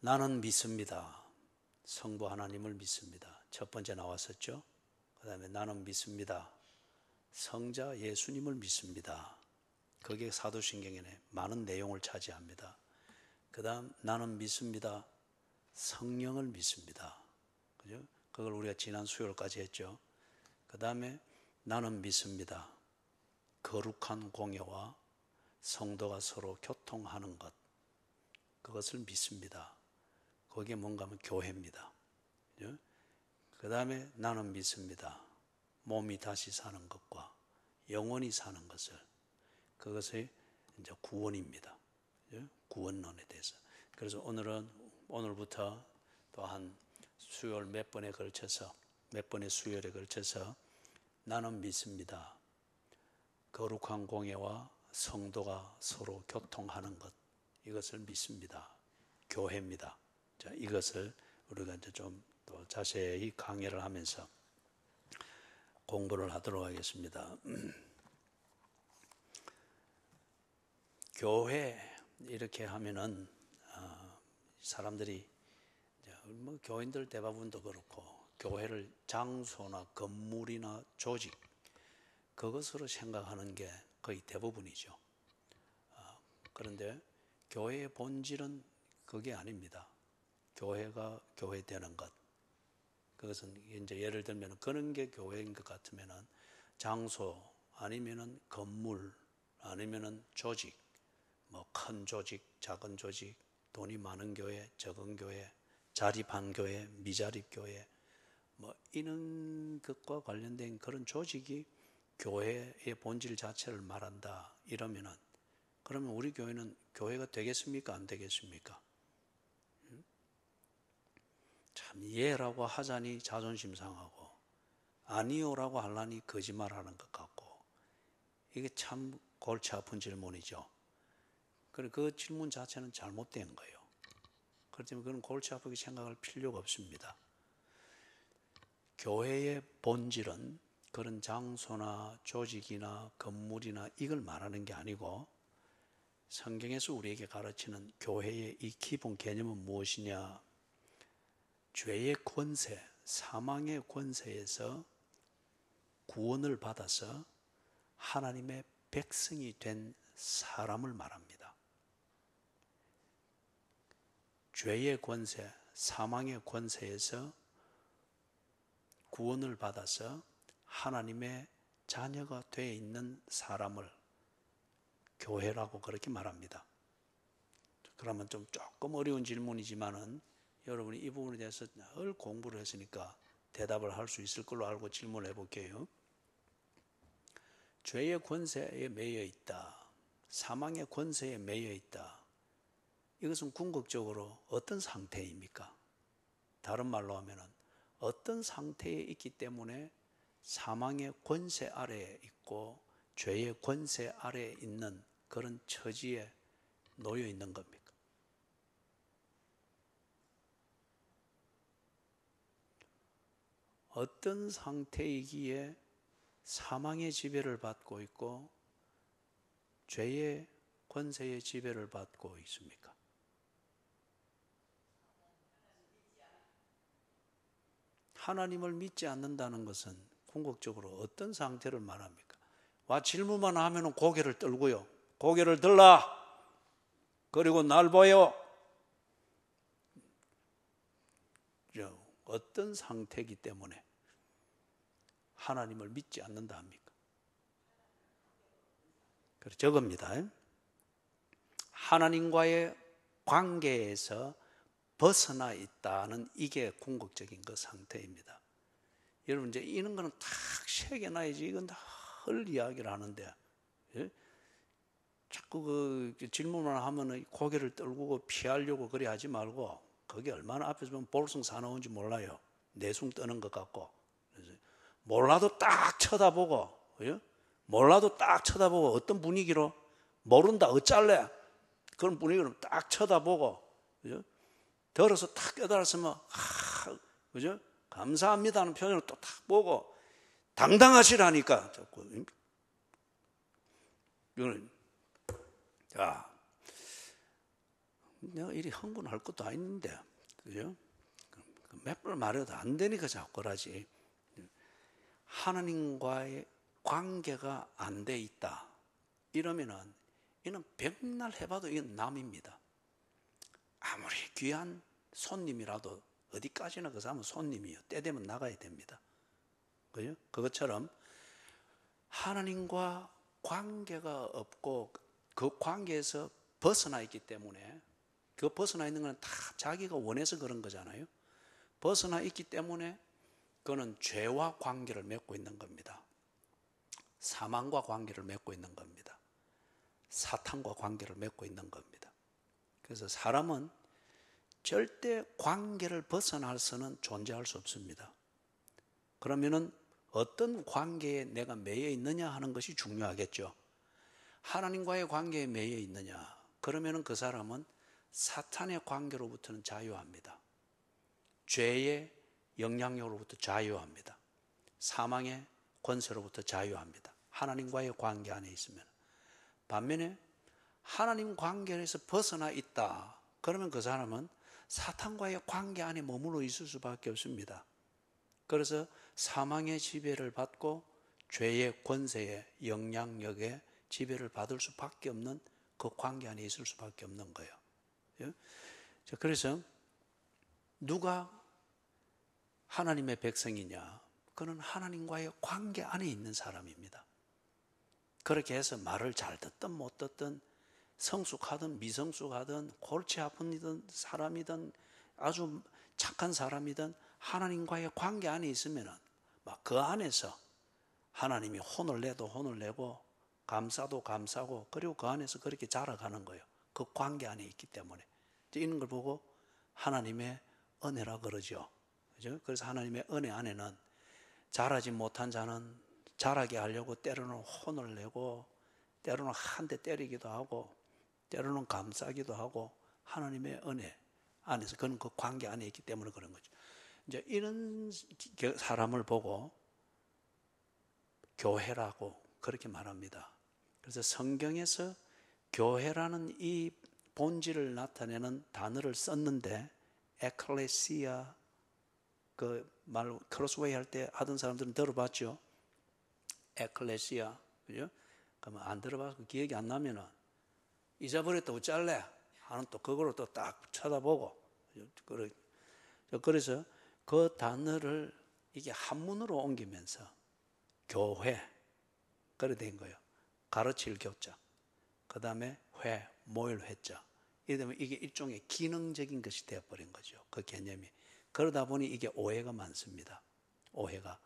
나는 믿습니다. 성부 하나님을 믿습니다. 첫 번째 나왔었죠. 그 다음에 나는 믿습니다. 성자 예수님을 믿습니다. 그게 사도신경에 많은 내용을 차지합니다. 그 다음 나는 믿습니다. 성령을 믿습니다. 그죠? 그걸 우리가 지난 수요일까지 했죠. 그 다음에 나는 믿습니다. 거룩한 공예와 성도가 서로 교통하는 것, 그것을 믿습니다. 그게 뭔가 하면 교회입니다. 그죠? 그 다음에 나는 믿습니다. 몸이 다시 사는 것과 영원히 사는 것을, 그것이 이제 구원입니다. 그죠? 구원론에 대해서. 그래서 오늘부터 또 한 수요일 몇 번에 걸쳐서, 몇 번의 수요일에 걸쳐서 나는 믿습니다. 거룩한 공예와 성도가 서로 교통하는 것, 이것을 믿습니다. 교회입니다. 자, 이것을 우리가 이제 좀 더 자세히 강의를 하면서 공부를 하도록 하겠습니다. 교회 이렇게 하면은 사람들이 뭐 교인들 대부분도 그렇고 교회를 장소나 건물이나 조직, 그것으로 생각하는 게 거의 대부분이죠. 그런데 교회의 본질은 그게 아닙니다. 교회가 교회되는 것, 그것은 이제 예를 들면 그런 게 교회인 것 같으면은 장소 아니면은 건물 아니면은 조직, 뭐 큰 조직, 작은 조직, 돈이 많은 교회, 적은 교회, 자립한 교회, 미자립 교회, 뭐 이런 것과 관련된 그런 조직이 교회의 본질 자체를 말한다 이러면은, 그러면 우리 교회는 교회가 되겠습니까? 안 되겠습니까? 참 예라고 하자니 자존심 상하고 아니요라고 하려니 거짓말하는 것 같고, 이게 참 골치 아픈 질문이죠. 그 질문 자체는 잘못된 거예요. 그렇기 때문에 그건 골치 아프게 생각할 필요가 없습니다. 교회의 본질은 그런 장소나 조직이나 건물이나 이걸 말하는 게 아니고, 성경에서 우리에게 가르치는 교회의 이 기본 개념은 무엇이냐? 죄의 권세, 사망의 권세에서 구원을 받아서 하나님의 백성이 된 사람을 말합니다. 죄의 권세, 사망의 권세에서 구원을 받아서 하나님의 자녀가 되어 있는 사람을 교회라고 그렇게 말합니다. 그러면 좀 조금 어려운 질문이지만은 여러분이 이 부분에 대해서 늘 공부를 했으니까 대답을 할 수 있을 걸로 알고 질문을 해볼게요. 죄의 권세에 매여 있다, 사망의 권세에 매여 있다, 이것은 궁극적으로 어떤 상태입니까? 다른 말로 하면은 어떤 상태에 있기 때문에 사망의 권세 아래에 있고 죄의 권세 아래에 있는 그런 처지에 놓여 있는 겁니까? 어떤 상태이기에 사망의 지배를 받고 있고 죄의 권세의 지배를 받고 있습니까? 하나님을 믿지 않는다는 것은 궁극적으로 어떤 상태를 말합니까? 와, 질문만 하면 고개를 떨고요. 고개를 들라. 그리고 날 보여. 어떤 상태이기 때문에 하나님을 믿지 않는다 합니까? 그래서 저겁니다. 하나님과의 관계에서 벗어나 있다는 이게 궁극적인 그 상태입니다. 여러분, 이제 이런 거는 탁 새겨놔야지. 이건 늘 이야기를 하는데, 예? 자꾸 그 질문을 하면 고개를 떨구고 피하려고 그래 하지 말고, 거기 얼마나 앞에서 보면 볼성 사나운지 몰라요. 내숭 떠는 것 같고. 몰라도 딱 쳐다보고, 예? 몰라도 딱 쳐다보고, 어떤 분위기로 모른다 어쩔래? 그런 분위기로 딱 쳐다보고, 그죠? 들어서 딱 깨달았으면 그죠? 감사합니다는 표현을 또 딱 보고 당당하시라니까 자꾸. 이거는 자, 내가 이리 흥분할 것도 아닌데, 그죠? 몇 번 말해도 안 되니까 자꾸 그러지. 하나님과의 관계가 안 돼 있다. 이러면은, 이는 백날 해봐도 이건 남입니다. 아무리 귀한 손님이라도 어디까지나 그 사람은 손님이요. 때 되면 나가야 됩니다. 그죠? 그것처럼 하나님과 관계가 없고 그 관계에서 벗어나 있기 때문에, 그 벗어나 있는 건 다 자기가 원해서 그런 거잖아요. 벗어나 있기 때문에 그는 죄와 관계를 맺고 있는 겁니다. 사망과 관계를 맺고 있는 겁니다. 사탄과 관계를 맺고 있는 겁니다. 그래서 사람은 절대 관계를 벗어나서는 존재할 수 없습니다. 그러면은 어떤 관계에 내가 매여 있느냐 하는 것이 중요하겠죠. 하나님과의 관계에 매여 있느냐, 그러면은 그 사람은 사탄의 관계로부터는 자유합니다. 죄의 영향력으로부터 자유합니다. 사망의 권세로부터 자유합니다. 하나님과의 관계 안에 있으면. 반면에 하나님 관계에서 벗어나 있다, 그러면 그 사람은 사탄과의 관계 안에 머물러 있을 수밖에 없습니다. 그래서 사망의 지배를 받고 죄의 권세의 영향력에 지배를 받을 수밖에 없는 그 관계 안에 있을 수밖에 없는 거예요. 그래서 누가 하나님의 백성이냐? 그는 하나님과의 관계 안에 있는 사람입니다. 그렇게 해서 말을 잘 듣든 못 듣든, 성숙하든 미성숙하든, 골치 아픈 사람이든 아주 착한 사람이든 하나님과의 관계 안에 있으면은 막 그 안에서 하나님이 혼을 내도 혼을 내고 감사도 감사고, 그리고 그 안에서 그렇게 자라가는 거예요. 그 관계 안에 있기 때문에. 이런 걸 보고 하나님의 은혜라 그러죠. 그죠? 그래서 하나님의 은혜 안에는 자라지 못한 자는 자라게 하려고 때로는 혼을 내고, 때로는 한 대 때리기도 하고, 때로는 감싸기도 하고, 하나님의 은혜 안에서, 그는 그 관계 안에 있기 때문에 그런 거죠. 이제 이런 사람을 보고 교회라고 그렇게 말합니다. 그래서 성경에서 교회라는 이 본질을 나타내는 단어를 썼는데, 에클레시아, 그 말 크로스웨이 할 때 하던 사람들은 들어봤죠? 에클레시아, 그죠? 그러면 안 들어봐서 기억이 안 나면은 잊어버렸다 어쩔래? 하는 또 그거로 또 딱 쳐다보고, 그래서 그 단어를 이게 한문으로 옮기면서 교회, 그래 된 거예요. 가르칠 교자, 그 다음에 회, 모일 회자. 이러면 이게 일종의 기능적인 것이 되어버린 거죠. 그 개념이. 그러다 보니 이게 오해가 많습니다. 오해가.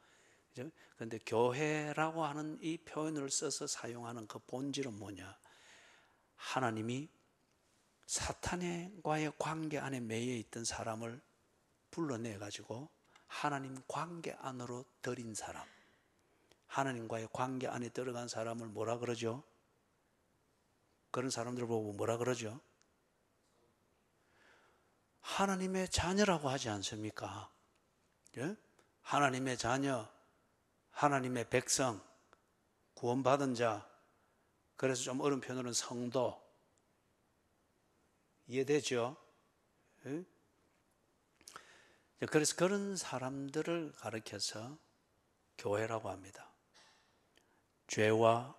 그런데 교회라고 하는 이 표현을 써서 사용하는 그 본질은 뭐냐? 하나님이 사탄과의 관계 안에 매여 있던 사람을 불러내가지고 하나님 관계 안으로 들인 사람, 하나님과의 관계 안에 들어간 사람을 뭐라 그러죠? 그런 사람들 보고 뭐라 그러죠? 하나님의 자녀라고 하지 않습니까? 예? 하나님의 자녀, 하나님의 백성, 구원받은 자. 그래서 좀 어려운 표현으로는 성도. 이해되죠? 예? 그래서 그런 사람들을 가리켜서 교회라고 합니다. 죄와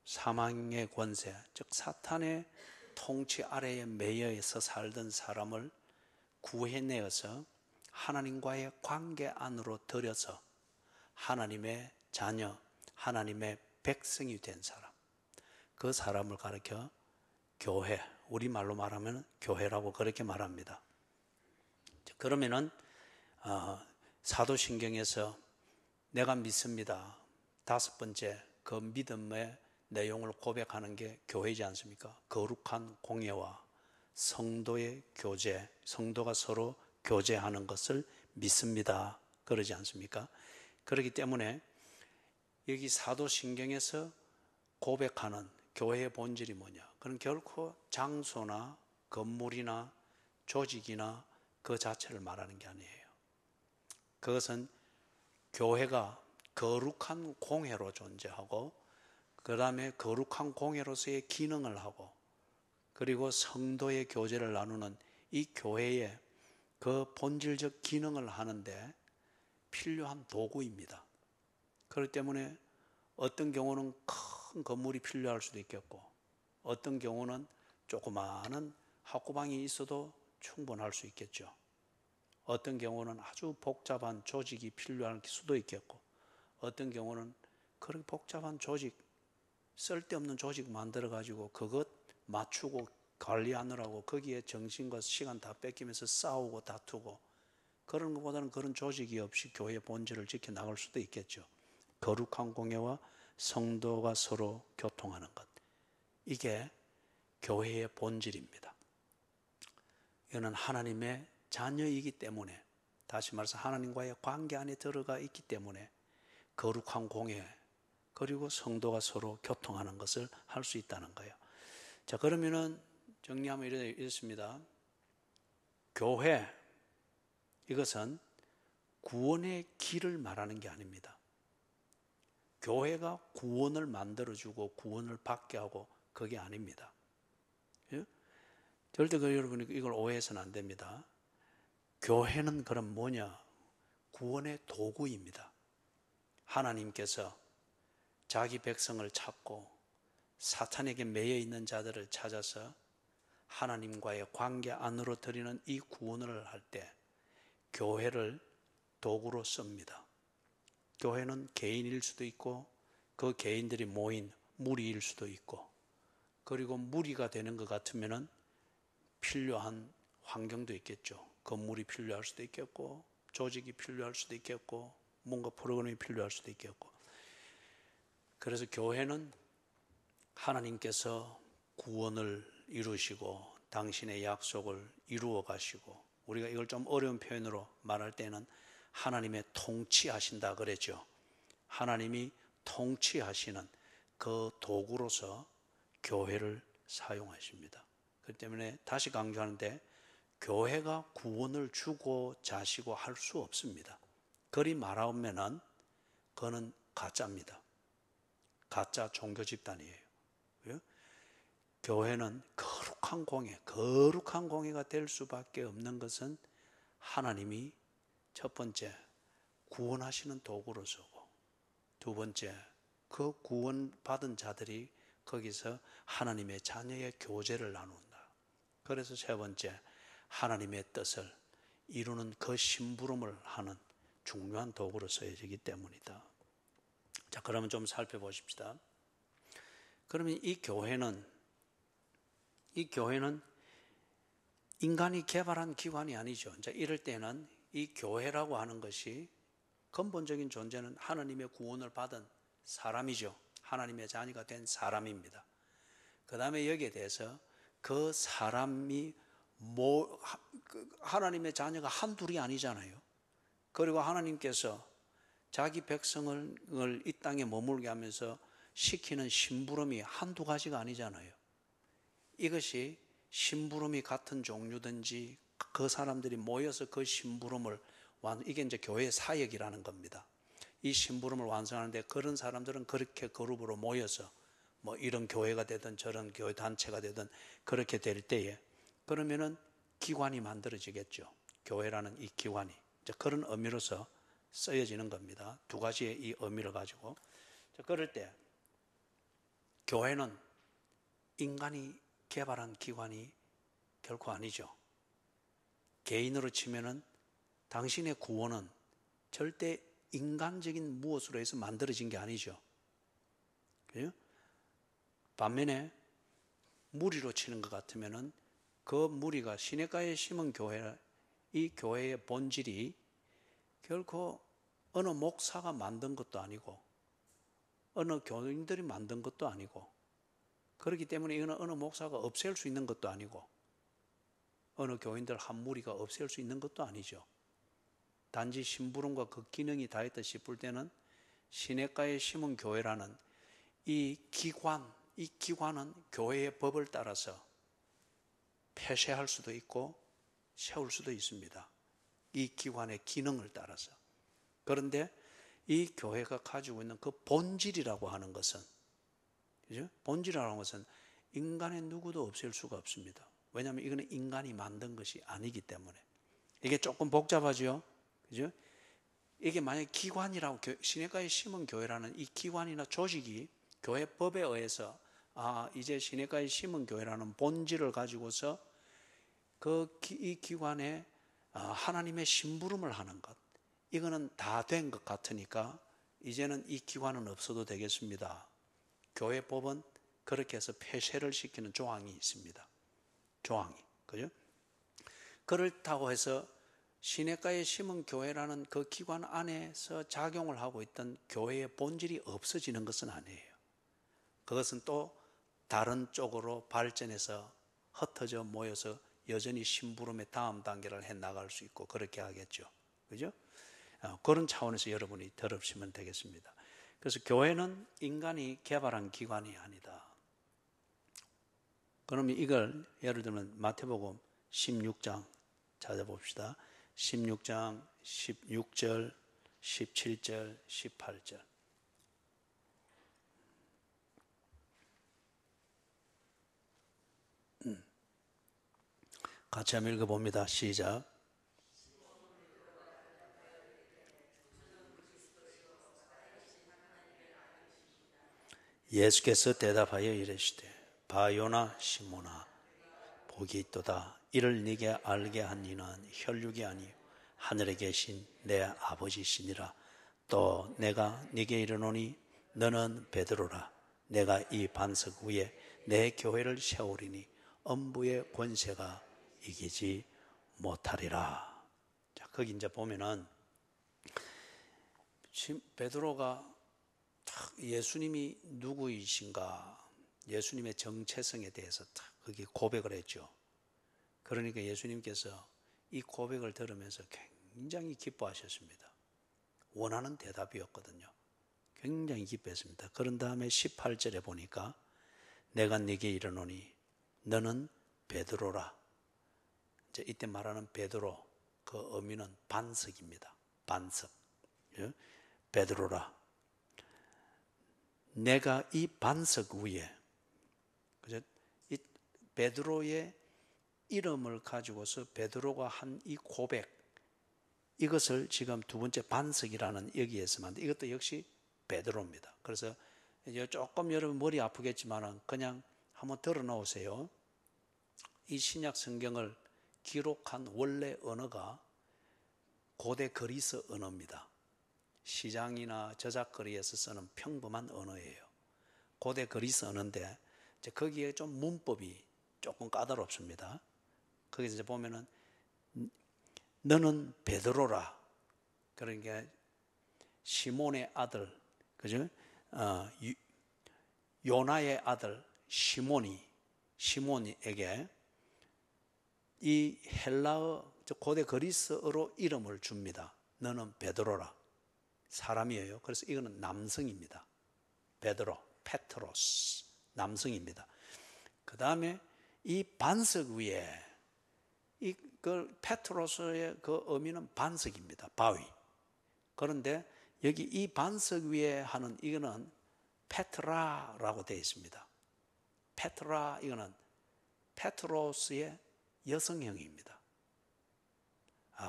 사망의 권세, 즉 사탄의 통치 아래에 매여서 살던 사람을 구해내어서 하나님과의 관계 안으로 들여서 하나님의 자녀, 하나님의 백성이 된 사람, 그 사람을 가리켜 교회, 우리말로 말하면 교회라고 그렇게 말합니다. 그러면은 사도신경에서 내가 믿습니다, 다섯 번째 그 믿음의 내용을 고백하는 게 교회이지 않습니까? 거룩한 공예와 성도의 교제, 성도가 서로 교제하는 것을 믿습니다, 그러지 않습니까? 그렇기 때문에 여기 사도신경에서 고백하는 교회의 본질이 뭐냐? 그건 결코 장소나 건물이나 조직이나 그 자체를 말하는 게 아니에요. 그것은 교회가 거룩한 공회로 존재하고, 그 다음에 거룩한 공회로서의 기능을 하고, 그리고 성도의 교제를 나누는 이 교회의 그 본질적 기능을 하는데 필요한 도구입니다. 그렇기 때문에 어떤 경우는 큰 건물이 필요할 수도 있겠고, 어떤 경우는 조그마한 학구방이 있어도 충분할 수 있겠죠. 어떤 경우는 아주 복잡한 조직이 필요할 수도 있겠고, 어떤 경우는 그렇게 복잡한 조직, 쓸데없는 조직 만들어가지고 그것 맞추고 관리하느라고 거기에 정신과 시간 다 뺏기면서 싸우고 다투고, 그런 것보다는 그런 조직이 없이 교회의 본질을 지켜나갈 수도 있겠죠. 거룩한 공예와 성도가 서로 교통하는 것, 이게 교회의 본질입니다. 이는 하나님의 자녀이기 때문에, 다시 말해서 하나님과의 관계 안에 들어가 있기 때문에 거룩한 공예 그리고 성도가 서로 교통하는 것을 할 수 있다는 거예요. 자, 그러면은 정리하면 이렇습니다. 교회, 이것은 구원의 길을 말하는 게 아닙니다. 교회가 구원을 만들어주고 구원을 받게 하고 그게 아닙니다. 예? 절대 여러분이 이걸 오해해서는 안 됩니다. 교회는 그럼 뭐냐? 구원의 도구입니다. 하나님께서 자기 백성을 찾고 사탄에게 매여 있는 자들을 찾아서 하나님과의 관계 안으로 드리는 이 구원을 할 때 교회를 도구로 씁니다. 교회는 개인일 수도 있고 그 개인들이 모인 무리일 수도 있고, 그리고 무리가 되는 것 같으면 필요한 환경도 있겠죠. 건물이 필요할 수도 있겠고, 조직이 필요할 수도 있겠고, 뭔가 프로그램이 필요할 수도 있겠고. 그래서 교회는 하나님께서 구원을 이루시고 당신의 약속을 이루어 가시고, 우리가 이걸 좀 어려운 표현으로 말할 때는 하나님의 통치하신다 그랬죠. 하나님이 통치하시는 그 도구로서 교회를 사용하십니다. 그렇기 때문에 다시 강조하는데, 교회가 구원을 주고 자시고 할 수 없습니다. 그리 말하면은 그거는 가짜입니다. 가짜 종교 집단이에요. 교회는 거룩한 공예가 될 수밖에 없는 것은 하나님이 첫 번째 구원하시는 도구로 서고, 두 번째 그 구원받은 자들이 거기서 하나님의 자녀의 교제를 나눈다. 그래서 세 번째, 하나님의 뜻을 이루는 그 심부름을 하는 중요한 도구로 쓰여지기 때문이다. 자, 그러면 좀 살펴보십시다. 그러면 이 교회는 인간이 개발한 기관이 아니죠. 이제 이럴 때는 이 교회라고 하는 것이 근본적인 존재는 하나님의 구원을 받은 사람이죠. 하나님의 자녀가 된 사람입니다. 그 다음에 여기에 대해서 그 사람이 하나님의 자녀가 한둘이 아니잖아요. 그리고 하나님께서 자기 백성을 이 땅에 머물게 하면서 시키는 심부름이 한두 가지가 아니잖아요. 이것이 심부름이 같은 종류든지 그 사람들이 모여서 그 심부름을 이게 이제 교회의 사역이라는 겁니다. 이 심부름을 완성하는데 그런 사람들은 그렇게 그룹으로 모여서 뭐 이런 교회가 되든 저런 교회 단체가 되든 그렇게 될 때에 그러면은 기관이 만들어지겠죠. 교회라는 이 기관이 이제 그런 의미로서 쓰여지는 겁니다. 두 가지의 이 의미를 가지고. 자, 그럴 때 교회는 인간이 개발한 기관이 결코 아니죠. 개인으로 치면은 당신의 구원은 절대 인간적인 무엇으로 해서 만들어진 게 아니죠. 그래요? 반면에 무리로 치는 것 같으면은 그 무리가 시냇가에 심은 교회, 이 교회의 본질이 결코 어느 목사가 만든 것도 아니고 어느 교인들이 만든 것도 아니고, 그렇기 때문에 이거는 어느 목사가 없앨 수 있는 것도 아니고 어느 교인들 한 무리가 없앨 수 있는 것도 아니죠. 단지 심부름과 그 기능이 다했다 싶을 때는 시냇가에 심은 교회라는 이 기관은 교회의 법을 따라서 폐쇄할 수도 있고 세울 수도 있습니다. 이 기관의 기능을 따라서. 그런데 이 교회가 가지고 있는 그 본질이라고 하는 것은, 그죠? 본질이라는 것은 인간의 누구도 없앨 수가 없습니다. 왜냐하면 이거는 인간이 만든 것이 아니기 때문에. 이게 조금 복잡하죠? 그죠? 이게 만약 기관이라고, 시내가에 심은 교회라는 이 기관이나 조직이 교회법에 의해서 이제 시내가에 심은 교회라는 본질을 가지고서 이 기관에 하나님의 심부름을 하는 것, 이거는 다 된 것 같으니까 이제는 이 기관은 없어도 되겠습니다. 교회법은 그렇게 해서 폐쇄를 시키는 조항이 있습니다. 조항이. 그죠? 그렇다고 해서 시내가에 심은 교회라는 그 기관 안에서 작용을 하고 있던 교회의 본질이 없어지는 것은 아니에요. 그것은 또 다른 쪽으로 발전해서 흩어져 모여서 여전히 심부름의 다음 단계를 해 나갈 수 있고 그렇게 하겠죠. 그죠? 그런 차원에서 여러분이 들으시면 되겠습니다. 그래서 교회는 인간이 개발한 기관이 아니다. 그러면 이걸 예를 들면 마태복음 16장 찾아봅시다. 16장 16절, 17절, 18절. 같이 한번 읽어봅니다. 시작. 예수께서 대답하여 이르시되 바요나 시몬아 복이 있도다. 이를 네게 알게 한 이는 혈육이 아니요 하늘에 계신 내 아버지시니라. 또 내가 네게 이르노니 너는 베드로라. 내가 이 반석 위에 내 교회를 세우리니 엄부의 권세가 이기지 못하리라. 자, 거기 이제 보면은 베드로가 예수님이 누구이신가, 예수님의 정체성에 대해서 딱 거기 고백을 했죠. 그러니까 예수님께서 이 고백을 들으면서 굉장히 기뻐하셨습니다. 원하는 대답이었거든요. 굉장히 기뻐했습니다. 그런 다음에 18절에 보니까 내가 네게 이르노니 너는 베드로라. 이제 이때 말하는 베드로, 그 의미는 반석입니다. 반석. 베드로라. 내가 이 반석 위에, 그죠? 이 베드로의 이름을 가지고서 베드로가 한 이 고백, 이것을 지금 두 번째 반석이라는 여기에서 만든, 이것도 역시 베드로입니다. 그래서 이제 조금 여러분 머리 아프겠지만 그냥 한번 들어 놓으세요. 이 신약 성경을 기록한 원래 언어가 고대 그리스 언어입니다. 시장이나 저작거리에서 쓰는 평범한 언어예요. 고대 그리스 언어인데 이제 거기에 좀 문법이 조금 까다롭습니다. 거기서 이제 보면은 너는 베드로라. 그러니까 시몬의 아들, 그죠? 요나의 아들 시몬에게 이 헬라어, 고대 그리스어로 이름을 줍니다. 너는 베드로라. 사람이에요. 그래서 이거는 남성입니다. 베드로, 페트로스, 남성입니다. 그 다음에 이 반석 위에 그 페트로스의 그 의미는 반석입니다. 바위. 그런데 여기 이 반석 위에 하는 이거는 페트라라고 되어 있습니다. 페트라, 이거는 페트로스의 여성형입니다.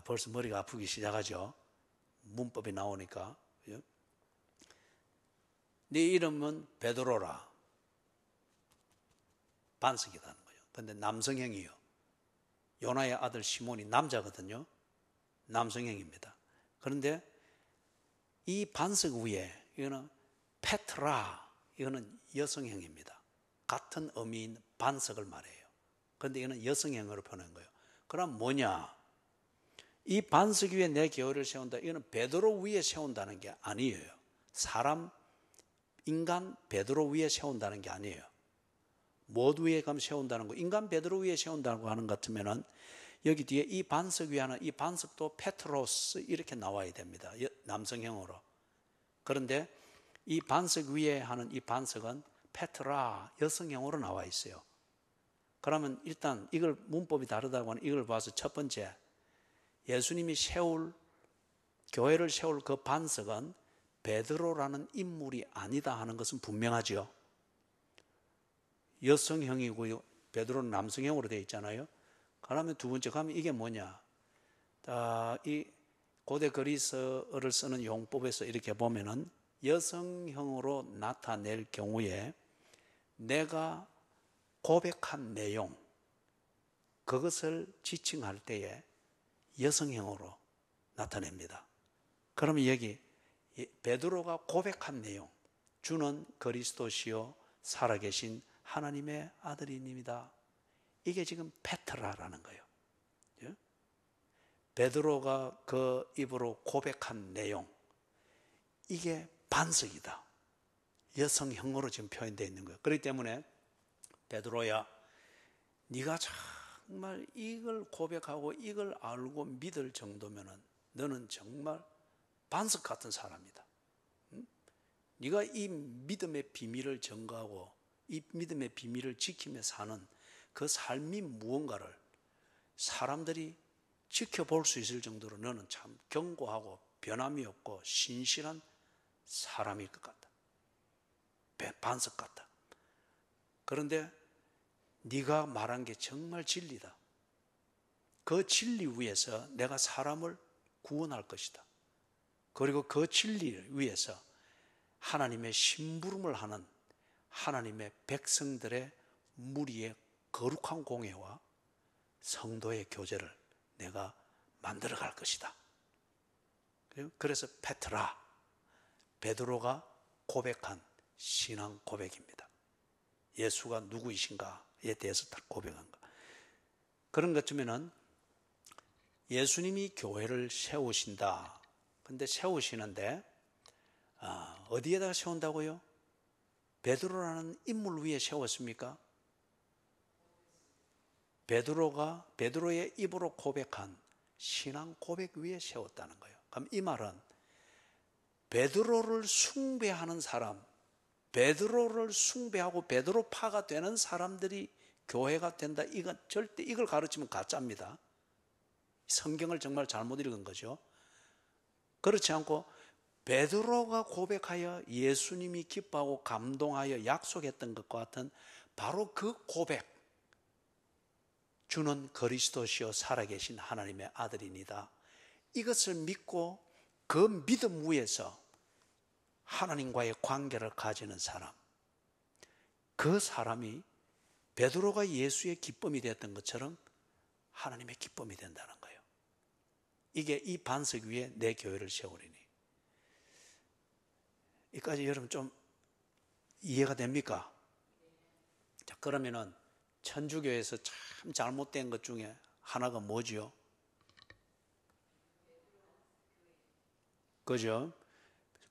벌써 머리가 아프기 시작하죠. 문법이 나오니까. 네 이름은 베드로라. 반석이라는 거예요. 그런데 남성형이요. 요나의 아들 시몬이 남자거든요. 남성형입니다. 그런데 이 반석 위에 이거는 페트라, 이거는 여성형입니다. 같은 의미인 반석을 말해요. 그런데 이거는 여성형으로 표현한 거예요. 그럼 뭐냐? 이 반석 위에 내 교회를 세운다. 이거는 베드로 위에 세운다는 게 아니에요. 사람, 인간 베드로 위에 세운다는 게 아니에요. 뭐 위에 가면 세운다는 거, 인간 베드로 위에 세운다고 하는 것 같으면은 여기 뒤에 이 반석 위에 하는 이 반석도 페트로스 이렇게 나와야 됩니다. 남성형으로. 그런데 이 반석 위에 하는 이 반석은 페트라, 여성형으로 나와 있어요. 그러면 일단 이걸 문법이 다르다고 하는 이걸 봐서 첫 번째, 예수님이 교회를 세울 그 반석은 베드로라는 인물이 아니다 하는 것은 분명하죠. 여성형이고 베드로는 남성형으로 되어 있잖아요. 그러면 두 번째 가면 이게 뭐냐? 이 고대 그리스어를 쓰는 용법에서 이렇게 보면은 여성형으로 나타낼 경우에 내가 고백한 내용, 그것을 지칭할 때에 여성형으로 나타냅니다. 그러면 여기 베드로가 고백한 내용, 주는 그리스도시요 살아계신 하나님의 아들이니이다. 이게 지금 페트라라는 거예요. 베드로가 그 입으로 고백한 내용, 이게 반석이다. 여성형으로 지금 표현되어 있는 거예요. 그렇기 때문에 베드로야, 네가 정말 이걸 고백하고 이걸 알고 믿을 정도면은 너는 정말 반석 같은 사람이다. 네가 이 믿음의 비밀을 전가하고 이 믿음의 비밀을 지키며 사는 그 삶이 무언가를 사람들이 지켜볼 수 있을 정도로 너는 참 견고하고 변함이 없고 신실한 사람일 것 같다. 반석 같다. 그런데 네가 말한 게 정말 진리다. 그 진리 위에서 내가 사람을 구원할 것이다. 그리고 그 진리 위에서 하나님의 심부름을 하는 하나님의 백성들의 무리의 거룩한 공예와 성도의 교제를 내가 만들어 갈 것이다. 그래서 페트라, 베드로가 고백한 신앙 고백입니다. 예수가 누구이신가에 대해서 딱 고백한 거. 그런 것쯤에는 예수님이 교회를 세우신다. 근데 세우시는데 어디에다가 세운다고요? 베드로라는 인물 위에 세웠습니까? 베드로의 입으로 고백한 신앙 고백 위에 세웠다는 거예요. 그럼 이 말은 베드로를 숭배하는 사람, 베드로를 숭배하고 베드로파가 되는 사람들이 교회가 된다. 이건 절대 이걸 가르치면 가짜입니다. 성경을 정말 잘못 읽은 거죠. 그렇지 않고 베드로가 고백하여 예수님이 기뻐하고 감동하여 약속했던 것과 같은 바로 그 고백, 주는 그리스도시요 살아계신 하나님의 아들이니다. 이것을 믿고 그 믿음 위에서 하나님과의 관계를 가지는 사람, 그 사람이 베드로가 예수의 기쁨이 되었던 것처럼 하나님의 기쁨이 된다는 거예요. 이게 이 반석 위에 내 교회를 세우리니. 이까지 여러분 좀 이해가 됩니까? 자, 그러면은 천주교에서 참 잘못된 것 중에 하나가 뭐지요? 그죠?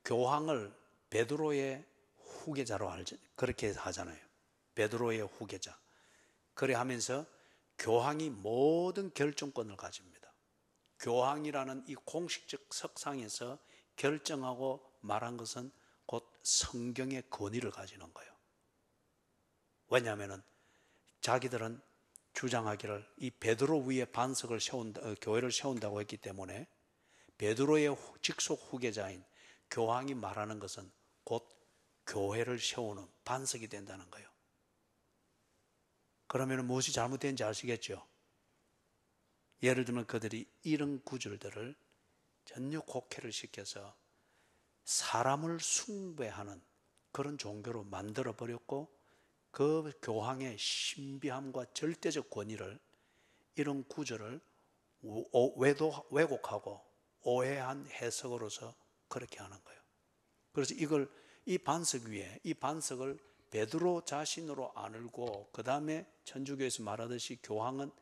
교황을 베드로의 후계자로 그렇게 하잖아요. 베드로의 후계자. 그래 하면서 교황이 모든 결정권을 가집니다. 교황이라는 이 공식적 석상에서 결정하고 말한 것은 곧 성경의 권위를 가지는 거예요. 왜냐하면 자기들은 주장하기를 이 베드로 위에 반석을 교회를 세운다고 했기 때문에 베드로의 직속 후계자인 교황이 말하는 것은 곧 교회를 세우는 반석이 된다는 거예요. 그러면 무엇이 잘못된지 아시겠죠? 예를 들면 그들이 이런 구절들을 전혀 곡해를 시켜서 사람을 숭배하는 그런 종교로 만들어버렸고 그 교황의 신비함과 절대적 권위를 이런 구절을 왜곡하고 오해한 해석으로서 그렇게 하는 거예요. 그래서 이 반석 위에 이 반석을 베드로 자신으로 안을고 그 다음에 천주교에서 말하듯이 교황은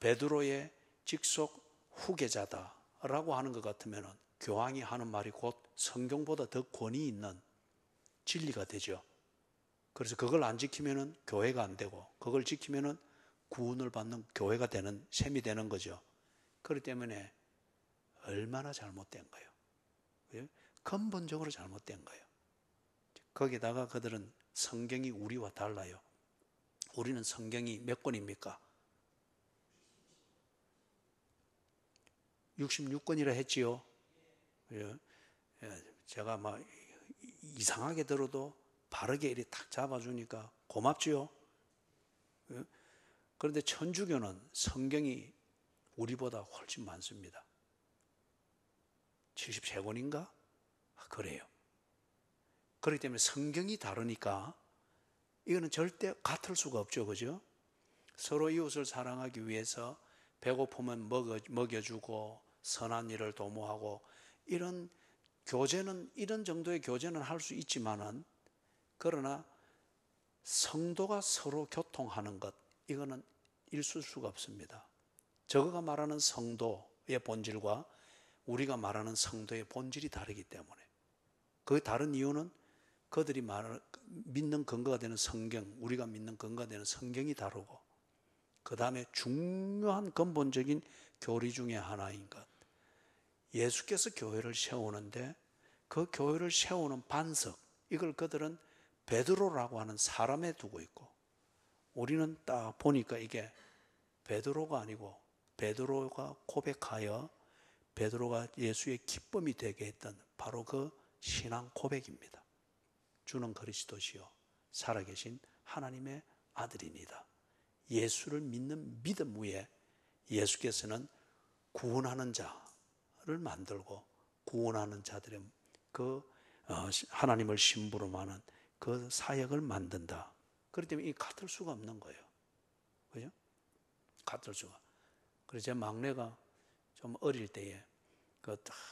베드로의 직속 후계자다라고 하는 것 같으면 교황이 하는 말이 곧 성경보다 더 권위 있는 진리가 되죠. 그래서 그걸 안 지키면은 교회가 안 되고 그걸 지키면은 구원을 받는 교회가 되는 셈이 되는 거죠. 그렇기 때문에 얼마나 잘못된 거예요. 근본적으로 잘못된 거예요. 거기다가 그들은 성경이 우리와 달라요. 우리는 성경이 몇 권입니까? 66권이라 했지요. 제가 막 이상하게 들어도 바르게 이렇게 탁 잡아주니까 고맙지요. 그런데 천주교는 성경이 우리보다 훨씬 많습니다. 73권인가? 그래요. 그렇기 때문에 성경이 다르니까 이거는 절대 같을 수가 없죠. 그죠? 서로 이웃을 사랑하기 위해서 배고프면 먹여주고 선한 일을 도모하고 이런 교제는, 이런 정도의 교제는 할 수 있지만은, 그러나 성도가 서로 교통하는 것, 이거는 있을 수가 없습니다. 저거가 말하는 성도의 본질과 우리가 말하는 성도의 본질이 다르기 때문에, 그 다른 이유는 그들이 믿는 근거가 되는 성경, 우리가 믿는 근거가 되는 성경이 다르고, 그 다음에 중요한 근본적인 교리 중에 하나인 것, 예수께서 교회를 세우는데 그 교회를 세우는 반석, 이걸 그들은 베드로라고 하는 사람에 두고 있고, 우리는 딱 보니까 이게 베드로가 아니고 베드로가 고백하여 베드로가 예수의 기쁨이 되게 했던 바로 그 신앙 고백입니다. 주는 그리스도시요 살아계신 하나님의 아들입니다. 예수를 믿는 믿음 위에 예수께서는 구원하는 자를 만들고 구원하는 자들의 그 하나님을 심부름하는 그 사역을 만든다. 그렇기 때문에 이 같을 수가 없는 거예요. 그죠? 같을 수가. 그래서 제 막내가 좀 어릴 때에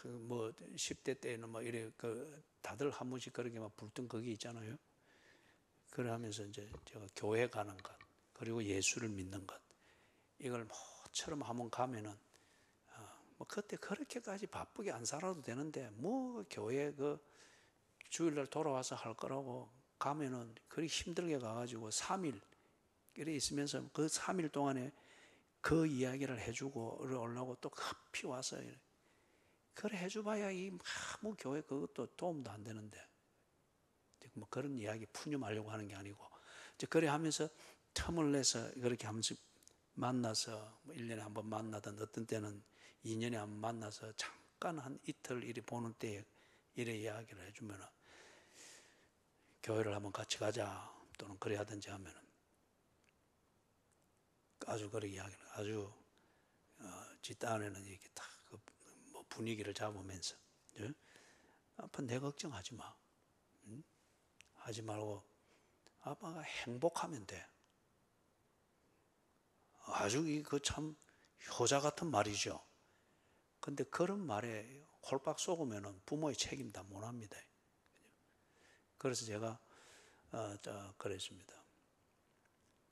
뭐 10대 때는 막 이래 다들 한 번씩 그렇게 막 불던 그게 있잖아요. 그래 하면서 이제 제가 교회 가는 것, 그리고 예수를 믿는 것, 이걸 뭐처럼 한번 가면은 뭐 그때 그렇게까지 바쁘게 안 살아도 되는데 뭐 교회 주일날 돌아와서 할 거라고 가면은 그리 힘들게 가가지고 3일 이래 있으면서 그 3일 동안에 그 이야기를 해주고 올라오고 또 급히 와서 그래 해줘봐야 뭐 교회 그것도 도움도 안 되는데 뭐 그런 이야기 푸념하려고 하는 게 아니고 이제 그래 하면서 틈을 내서 그렇게 하면서 만나서 뭐 1년에 한 번 만나든 어떤 때는 2년에 한 번 만나서 잠깐 한 이틀 이리 보는 때에 이래 이야기를 해주면은 교회를 한번 같이 가자 또는 그래 하든지 하면은 아주 그렇게 이야기를 아주 뒷단에는 이렇게 딱 뭐 분위기를 잡으면서 아빠 내 걱정하지 마. 응? 하지 말고 아빠가 행복하면 돼. 아주 참 효자 같은 말이죠. 근데 그런 말에 홀박 속으면 부모의 책임 다 못합니다. 그래서 제가 그랬습니다.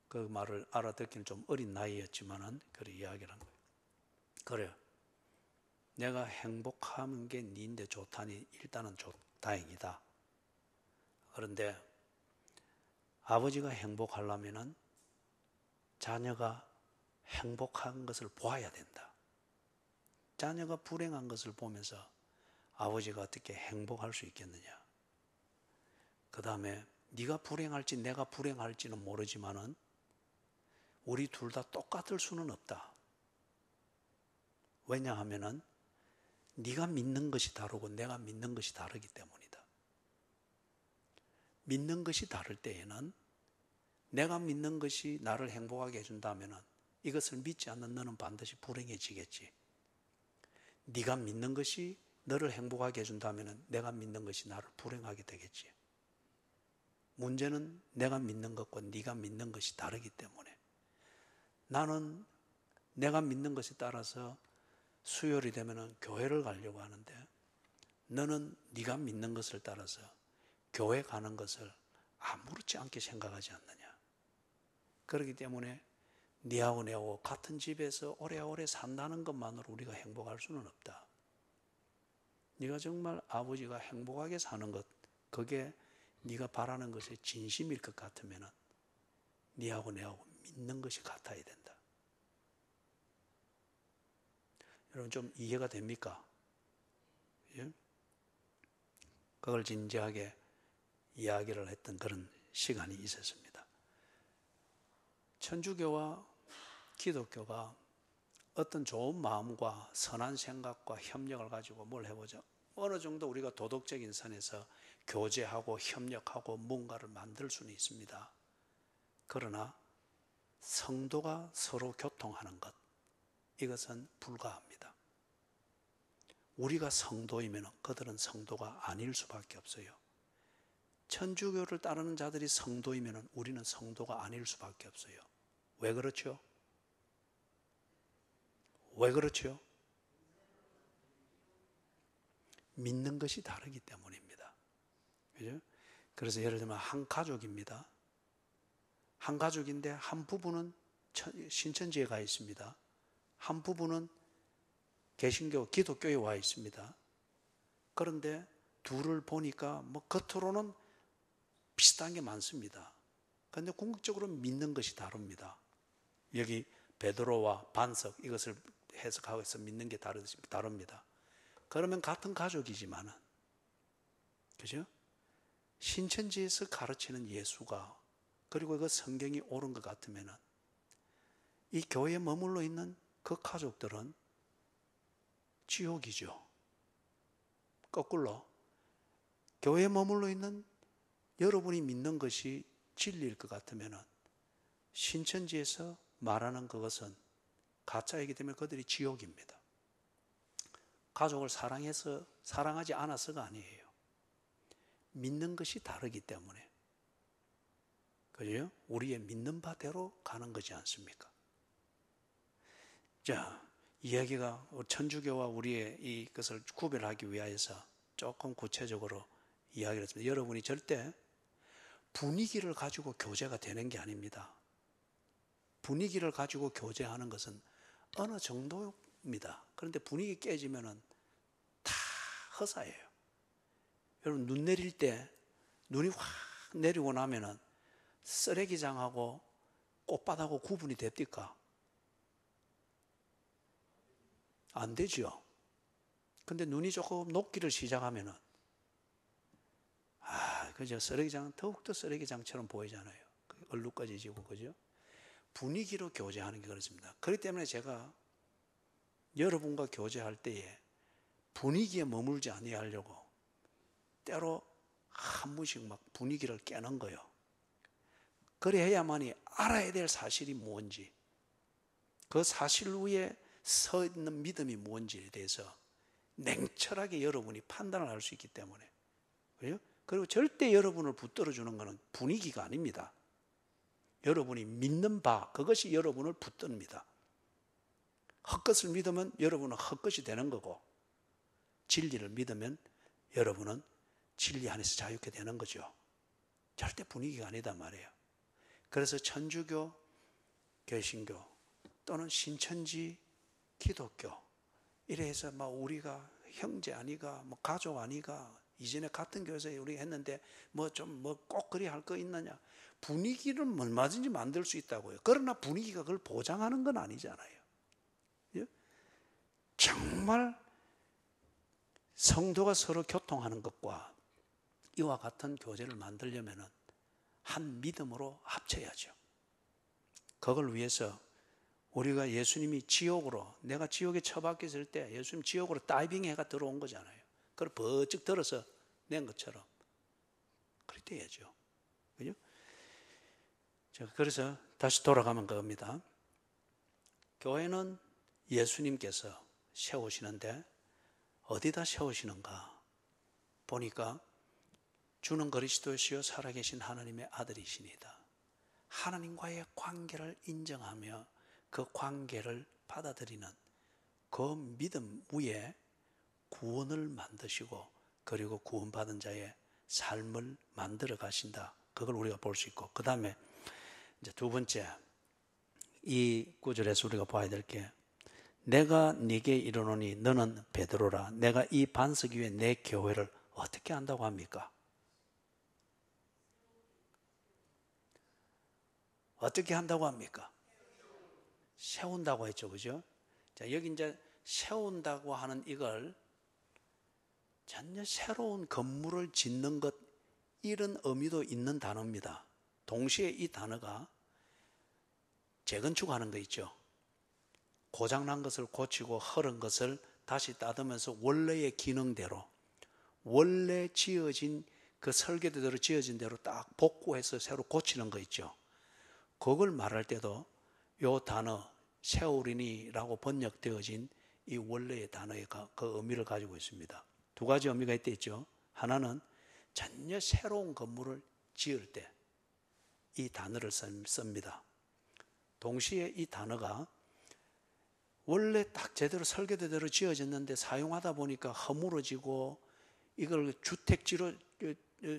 그 말을 알아듣기는 좀 어린 나이였지만은 그래 이야기를 한 거예요. 그래, 내가 행복하는 게 니인데 좋다니 일단은 다행이다. 그런데 아버지가 행복하려면은 자녀가 행복한 것을 보아야 된다. 자녀가 불행한 것을 보면서 아버지가 어떻게 행복할 수 있겠느냐. 그 다음에 네가 불행할지 내가 불행할지는 모르지만은 우리 둘 다 똑같을 수는 없다. 왜냐하면은 네가 믿는 것이 다르고 내가 믿는 것이 다르기 때문이다. 믿는 것이 다를 때에는 내가 믿는 것이 나를 행복하게 해준다면은 이것을 믿지 않는 너는 반드시 불행해지겠지. 네가 믿는 것이 너를 행복하게 해준다면은 내가 믿는 것이 나를 불행하게 되겠지. 문제는 내가 믿는 것과 네가 믿는 것이 다르기 때문에 나는 내가 믿는 것에 따라서 수요일이 되면은 교회를 가려고 하는데 너는 네가 믿는 것을 따라서 교회 가는 것을 아무렇지 않게 생각하지 않느냐. 그렇기 때문에 네하고 내하고 같은 집에서 오래오래 산다는 것만으로 우리가 행복할 수는 없다. 네가 정말 아버지가 행복하게 사는 것, 그게 네가 바라는 것의 진심일 것 같으면 네하고 내하고 믿는 것이 같아야 된다. 여러분 좀 이해가 됩니까? 예? 그걸 진지하게 이야기를 했던 그런 시간이 있었습니다. 천주교와 기독교가 어떤 좋은 마음과 선한 생각과 협력을 가지고 뭘 해보죠. 어느 정도 우리가 도덕적인 선에서 교제하고 협력하고 뭔가를 만들 수는 있습니다. 그러나 성도가 서로 교통하는 것, 이것은 불가합니다. 우리가 성도이면 그들은 성도가 아닐 수밖에 없어요. 천주교를 따르는 자들이 성도이면 우리는 성도가 아닐 수밖에 없어요. 왜 그렇죠? 왜 그렇죠? 믿는 것이 다르기 때문입니다. 그죠? 그래서 예를 들면 한 가족입니다. 한 가족인데 한 부부는 신천지에 가 있습니다. 한 부부는 개신교, 기독교에 와 있습니다. 그런데 둘을 보니까 뭐 겉으로는 비슷한 게 많습니다. 그런데 궁극적으로 믿는 것이 다릅니다. 여기 베드로와 반석, 이것을 해석하고 해서 믿는 게 다릅니다. 그러면 같은 가족이지만은, 그죠? 신천지에서 가르치는 예수가, 그리고 그 성경이 옳은 것 같으면은 이 교회에 머물러 있는 그 가족들은 지옥이죠. 거꾸로 교회에 머물러 있는 여러분이 믿는 것이 진리일 것 같으면은 신천지에서 말하는 그것은 가짜이기 때문에 그들이 지옥입니다. 가족을 사랑하지 않아서가 아니에요. 믿는 것이 다르기 때문에. 그죠? 우리의 믿는 바대로 가는 거지 않습니까? 자, 이야기가 천주교와 우리의 이것을 구별하기 위하여서 조금 구체적으로 이야기를 했습니다. 여러분이 절대 분위기를 가지고 교제가 되는 게 아닙니다. 분위기를 가지고 교제하는 것은 어느 정도입니다. 그런데 분위기 깨지면은 다 허사예요. 여러분, 눈 내릴 때 눈이 확 내리고 나면은 쓰레기장하고 꽃밭하고 구분이 됩니까? 안 되죠. 근데 눈이 조금 녹기를 시작하면은 그죠? 쓰레기장은 더욱더 쓰레기장처럼 보이잖아요. 얼룩까지지고, 그죠? 분위기로 교제하는 게 그렇습니다. 그렇기 때문에 제가 여러분과 교제할 때에 분위기에 머물지 아니하려고 때로 한 번씩 막 분위기를 깨는 거예요. 그래야만이 알아야 될 사실이 뭔지, 그 사실 위에 서 있는 믿음이 뭔지에 대해서 냉철하게 여러분이 판단을 할 수 있기 때문에. 그래요? 그리고 절대 여러분을 붙들어 주는 것은 분위기가 아닙니다. 여러분이 믿는 바, 그것이 여러분을 붙듭니다. 헛것을 믿으면 여러분은 헛것이 되는 거고, 진리를 믿으면 여러분은 진리 안에서 자유케 되는 거죠. 절대 분위기가 아니다 말이에요. 그래서 천주교, 개신교 또는 신천지, 기독교 이래 해서 막 우리가 형제 아니가, 뭐 가족 아니가, 이전에 같은 교회에서 우리가 했는데 뭐 좀 뭐 꼭 그리 할 거 있느냐, 분위기는 얼마든지 만들 수 있다고요. 그러나 분위기가 그걸 보장하는 건 아니잖아요. 정말 성도가 서로 교통하는 것과 이와 같은 교제를 만들려면 한 믿음으로 합쳐야죠. 그걸 위해서 우리가 예수님이 지옥으로, 내가 지옥에 처박혔을 때 예수님 지옥으로 다이빙 해가 들어온 거잖아요. 그걸 버쩍 들어서 낸 것처럼 그렇게 해야죠. 그죠? 그래서 다시 돌아가면 그겁니다. 교회는 예수님께서 세우시는데 어디다 세우시는가 보니까 주는 그리스도시요 살아계신 하나님의 아들이시니다. 하나님과의 관계를 인정하며 그 관계를 받아들이는 그 믿음 위에 구원을 만드시고, 그리고 구원받은 자의 삶을 만들어 가신다. 그걸 우리가 볼 수 있고, 그 다음에 이제 두 번째, 이 구절에서 우리가 봐야 될 게, 내가 네게 이르노니 너는 베드로라. 내가 이 반석 위에 내 교회를 어떻게 한다고 합니까? 어떻게 한다고 합니까? 세운다고 했죠. 그죠? 자, 여기 이제 세운다고 하는 이걸 전혀 새로운 건물을 짓는 것, 이런 의미도 있는 단어입니다. 동시에 이 단어가 재건축하는 거 있죠. 고장난 것을 고치고 흐른 것을 다시 따듬으면서 원래의 기능대로, 원래 지어진 그 설계대로 지어진 대로 딱 복구해서 새로 고치는 거 있죠. 그걸 말할 때도 요 단어 세우리니라고 번역되어진 이 원래의 단어의 그 의미를 가지고 있습니다. 두 가지 의미가 있겠죠. 하나는 전혀 새로운 건물을 지을 때 이 단어를 씁니다. 동시에 이 단어가 원래 딱 제대로 설계대로 지어졌는데 사용하다 보니까 허물어지고 이걸 주택지로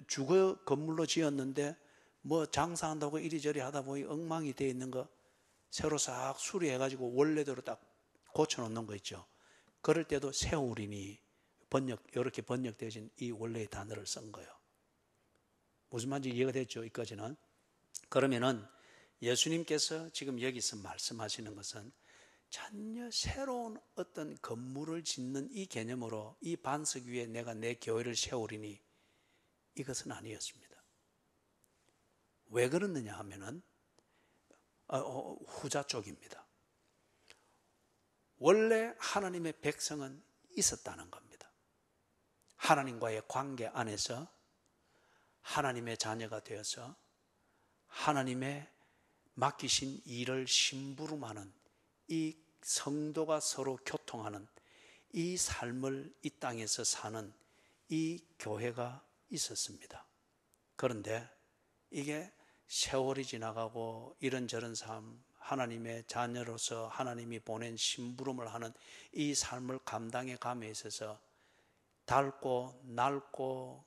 주거 건물로 지었는데 뭐 장사한다고 이리저리 하다 보니 엉망이 되어 있는 거 새로 싹 수리해가지고 원래대로 딱 고쳐놓는 거 있죠. 그럴 때도 세우리니 이렇게 번역되어진 이 원래의 단어를 쓴 거예요. 무슨 말인지 이해가 됐죠? 여기까지는. 그러면은 예수님께서 지금 여기서 말씀하시는 것은 전혀 새로운 어떤 건물을 짓는 이 개념으로 이 반석 위에 내가 내 교회를 세우리니 이것은 아니었습니다. 왜 그러느냐 하면은 후자 쪽입니다. 원래 하나님의 백성은 있었다는 겁니다. 하나님과의 관계 안에서 하나님의 자녀가 되어서 하나님의 맡기신 일을 심부름하는 이 성도가 서로 교통하는 이 삶을 이 땅에서 사는 이 교회가 있었습니다. 그런데 이게 세월이 지나가고 이런저런 삶, 하나님의 자녀로서 하나님이 보낸 심부름을 하는 이 삶을 감당해 감에 있어서 닳고 낡고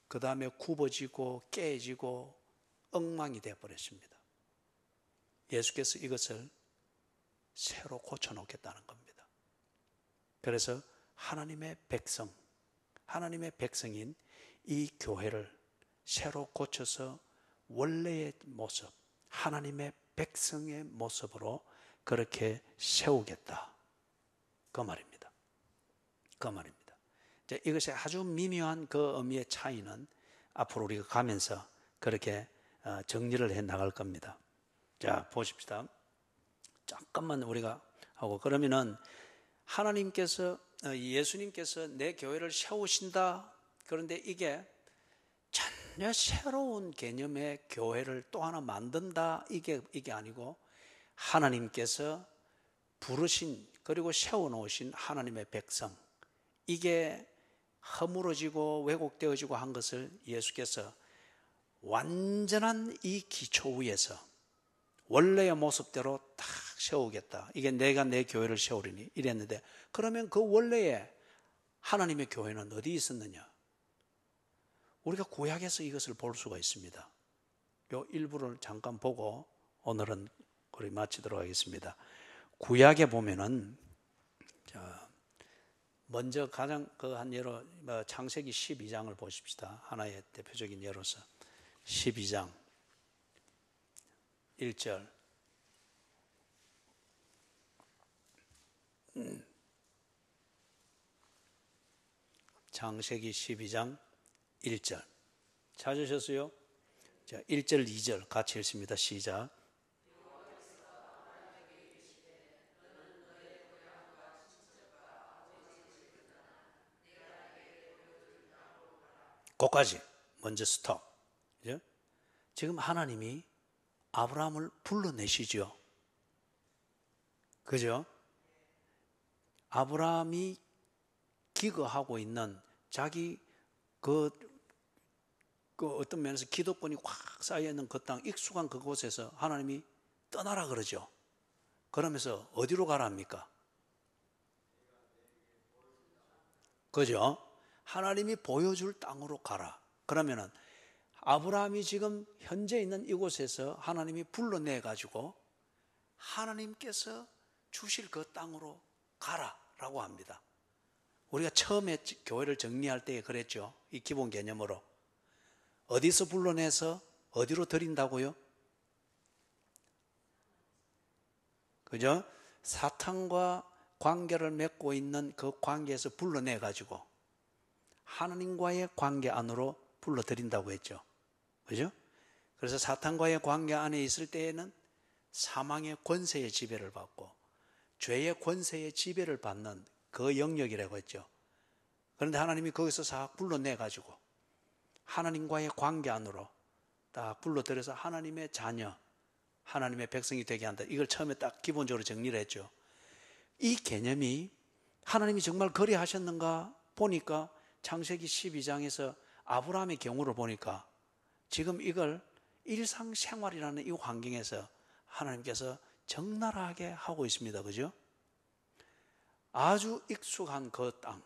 그 다음에 굽어지고 깨지고 엉망이 되어버렸습니다. 예수께서 이것을 새로 고쳐놓겠다는 겁니다. 그래서 하나님의 백성, 하나님의 백성인 이 교회를 새로 고쳐서 원래의 모습, 하나님의 백성의 모습으로 그렇게 세우겠다. 그 말입니다. 그 말입니다. 이제 이것이 아주 미묘한 그 의미의 차이는 앞으로 우리가 가면서 그렇게 정리를 해 나갈 겁니다. 자, 보십시다. 잠깐만 우리가 하고, 그러면은 하나님께서, 예수님께서 내 교회를 세우신다. 그런데 이게 전혀 새로운 개념의 교회를 또 하나 만든다. 이게 아니고 하나님께서 부르신 그리고 세워놓으신 하나님의 백성, 이게 허물어지고 왜곡되어지고 한 것을 예수께서 완전한 이 기초 위에서 원래의 모습대로 딱 세우겠다. 이게 내가 내 교회를 세우리니 이랬는데, 그러면 그 원래의 하나님의 교회는 어디 있었느냐? 우리가 구약에서 이것을 볼 수가 있습니다. 요 일부를 잠깐 보고 오늘은 우리 마치도록 하겠습니다. 구약에 보면은, 자, 먼저 가장 한 예로 창세기 12장을 보십시다. 하나의 대표적인 예로서 12장 1절. 창세기 12장 1절. 찾으셨어요? 자, 1절, 2절 같이 읽습니다. 시작. 거기까지 먼저 스톱. 그죠? 지금 하나님이 아브라함을 불러내시죠. 그죠? 아브라함이 기거하고 있는 자기 그 어떤 면에서 기득권이 확 쌓여있는 그 땅, 익숙한 그곳에서 하나님이 떠나라 그러죠. 그러면서 어디로 가라 합니까? 그죠? 하나님이 보여줄 땅으로 가라. 그러면은 아브라함이 지금 현재 있는 이곳에서 하나님이 불러내가지고 하나님께서 주실 그 땅으로 가라라고 합니다. 우리가 처음에 교회를 정리할 때 그랬죠. 이 기본 개념으로. 어디서 불러내서 어디로 드린다고요? 그죠? 사탄과 관계를 맺고 있는 그 관계에서 불러내가지고 하나님과의 관계 안으로 불러드린다고 했죠. 그죠? 그래서 사탄과의 관계 안에 있을 때에는 사망의 권세의 지배를 받고 죄의 권세의 지배를 받는 그 영역이라고 했죠. 그런데 하나님이 거기서 싹 불러내가지고 하나님과의 관계 안으로 딱 불러들여서 하나님의 자녀, 하나님의 백성이 되게 한다. 이걸 처음에 딱 기본적으로 정리를 했죠. 이 개념이 하나님이 정말 그리하셨는가 보니까 창세기 12장에서 아브라함의 경우를 보니까 지금 이걸 일상생활이라는 이 환경에서 하나님께서 적나라하게 하고 있습니다. 그죠? 아주 익숙한 그 땅,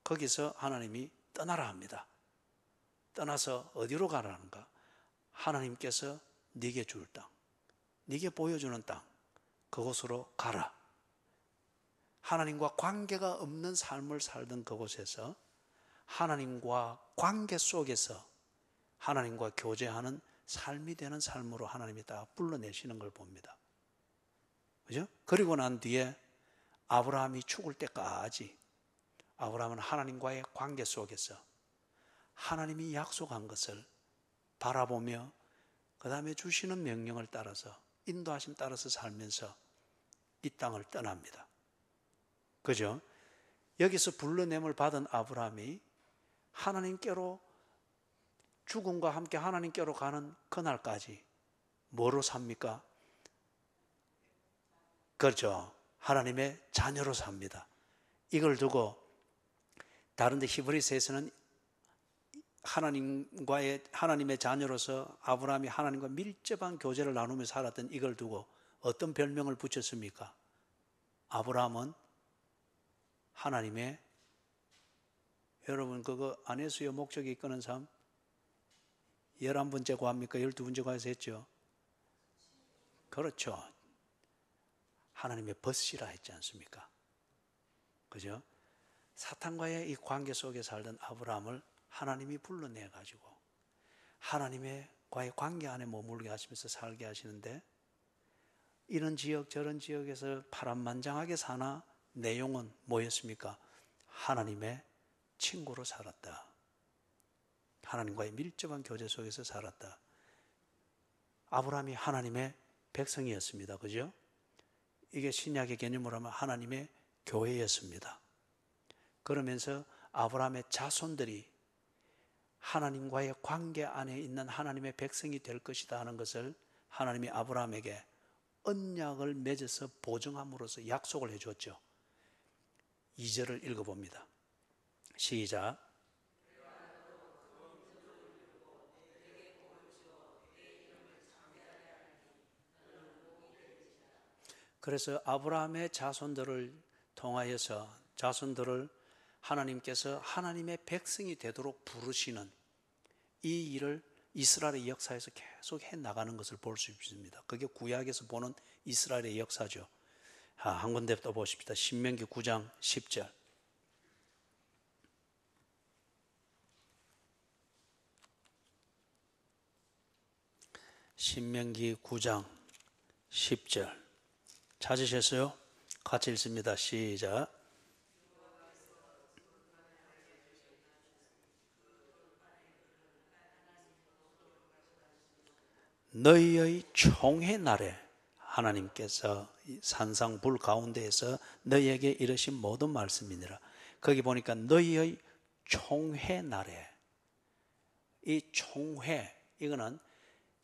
거기서 하나님이 떠나라 합니다. 떠나서 어디로 가라는가? 하나님께서 네게 줄 땅, 네게 보여주는 땅, 그곳으로 가라. 하나님과 관계가 없는 삶을 살던 그곳에서 하나님과 관계 속에서 하나님과 교제하는 삶이 되는 삶으로 하나님이 다 불러내시는 걸 봅니다. 그죠? 그리고 난 뒤에 아브라함이 죽을 때까지 아브라함은 하나님과의 관계 속에서 하나님이 약속한 것을 바라보며 그 다음에 주시는 명령을 따라서 인도하심 따라서 살면서 이 땅을 떠납니다. 그죠? 여기서 불러냄을 받은 아브라함이 하나님께로 죽음과 함께 하나님께로 가는 그날까지 뭐로 삽니까? 그렇죠. 하나님의 자녀로 삽니다. 이걸 두고 다른데 히브리서에서는 하나님의 자녀로서 아브라함이 하나님과 밀접한 교제를 나누며 살았던 이걸 두고 어떤 별명을 붙였습니까? 아브라함은 하나님의, 여러분 그거 안에서의 목적이 이끄는 삶 11번째 과입니까? 12번째 과에서 했죠. 그렇죠. 하나님의 벗이라 했지 않습니까? 그죠? 사탄과의 이 관계 속에 살던 아브라함을 하나님이 불러내 가지고 하나님과의 관계 안에 머물게 하시면서 살게 하시는데, 이런 지역 저런 지역에서 파란만장하게 사나 내용은 뭐였습니까? 하나님의 친구로 살았다. 하나님과의 밀접한 교제 속에서 살았다. 아브라함이 하나님의 백성이었습니다. 그죠? 이게 신약의 개념으로 하면 하나님의 교회였습니다. 그러면서 아브라함의 자손들이 하나님과의 관계 안에 있는 하나님의 백성이 될 것이다 하는 것을 하나님이 아브라함에게 언약을 맺어서 보증함으로써 약속을 해줬죠. 2절을 읽어봅니다. 시작. 그래서 아브라함의 자손들을 통하여서 자손들을 하나님께서 하나님의 백성이 되도록 부르시는 이 일을 이스라엘의 역사에서 계속 해나가는 것을 볼 수 있습니다. 그게 구약에서 보는 이스라엘의 역사죠. 한 군데 또 보십시다. 신명기 9장 10절. 신명기 9장 10절. 찾으셨어요? 같이 읽습니다. 시작. 너희의 총회 날에 하나님께서 산상불 가운데에서 너희에게 이르신 모든 말씀이니라. 거기 보니까 너희의 총회 날에, 이 총회, 이거는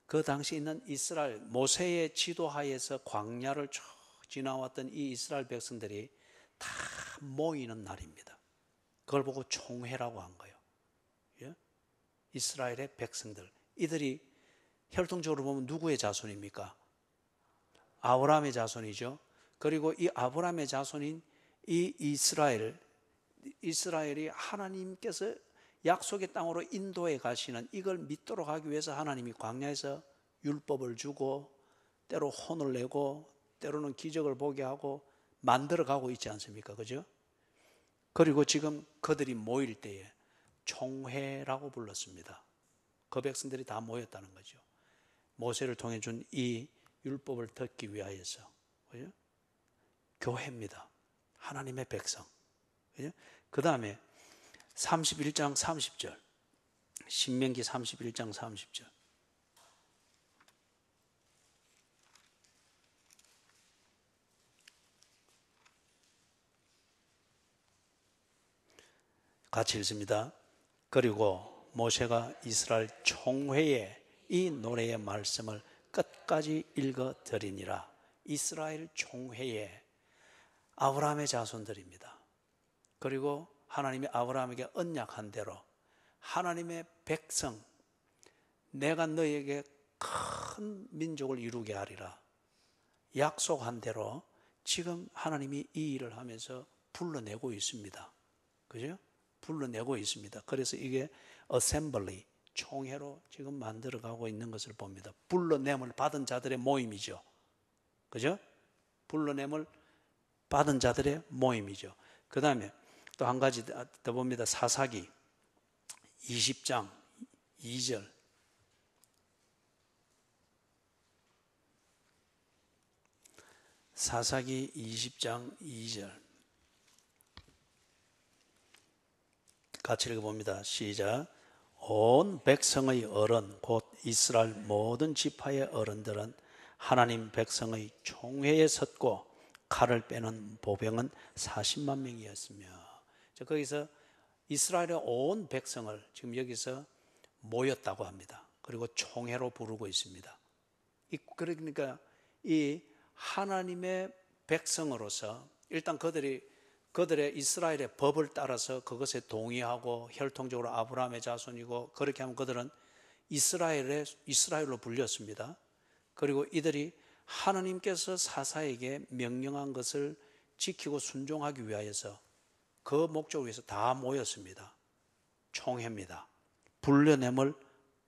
그 당시 있는 이스라엘 모세의 지도하에서 광야를 쭉 지나왔던 이 이스라엘 백성들이 다 모이는 날입니다. 그걸 보고 총회라고 한 거예요. 예? 이스라엘의 백성들, 이들이 혈통적으로 보면 누구의 자손입니까? 아브라함의 자손이죠. 그리고 이 아브라함의 자손인 이 이스라엘이 하나님께서 약속의 땅으로 인도해 가시는 이걸 믿도록 하기 위해서 하나님이 광야에서 율법을 주고 때로 혼을 내고 때로는 기적을 보게 하고 만들어 가고 있지 않습니까? 그죠? 그리고 지금 그들이 모일 때에 총회라고 불렀습니다. 그 백성들이 다 모였다는 거죠. 모세를 통해 준 이 율법을 듣기 위하여서. 그죠? 교회입니다. 하나님의 백성. 그 다음에 31장 30절. 신명기 31장 30절. 같이 읽습니다. 그리고 모세가 이스라엘 총회에 이 노래의 말씀을 끝까지 읽어드리니라. 이스라엘 총회에 아브라함의 자손들입니다. 그리고 하나님이 아브라함에게 언약한 대로 하나님의 백성, 내가 너에게 큰 민족을 이루게 하리라 약속한 대로 지금 하나님이 이 일을 하면서 불러내고 있습니다. 그죠? 불러내고 있습니다. 그래서 이게 어셈블리, 총회로 지금 만들어가고 있는 것을 봅니다. 불러냄을 받은 자들의 모임이죠. 그죠? 불러냄을 받은 자들의 모임이죠. 그 다음에 또 한 가지 더 봅니다. 사사기 20장 2절. 사사기 20장 2절. 같이 읽어봅니다. 시작. 온 백성의 어른 곧 이스라엘 모든 지파의 어른들은 하나님 백성의 총회에 섰고 칼을 빼는 보병은 40만 명이었으며. 거기서 이스라엘의 온 백성을 지금 여기서 모였다고 합니다. 그리고 총회로 부르고 있습니다. 그러니까 이 하나님의 백성으로서 일단 그들의 이스라엘의 법을 따라서 그것에 동의하고 혈통적으로 아브라함의 자손이고, 그렇게 하면 그들은 이스라엘로 불렸습니다. 그리고 이들이 하나님께서 사사에게 명령한 것을 지키고 순종하기 위하여서 그 목적을 위해서 다 모였습니다. 총회입니다. 불려냄을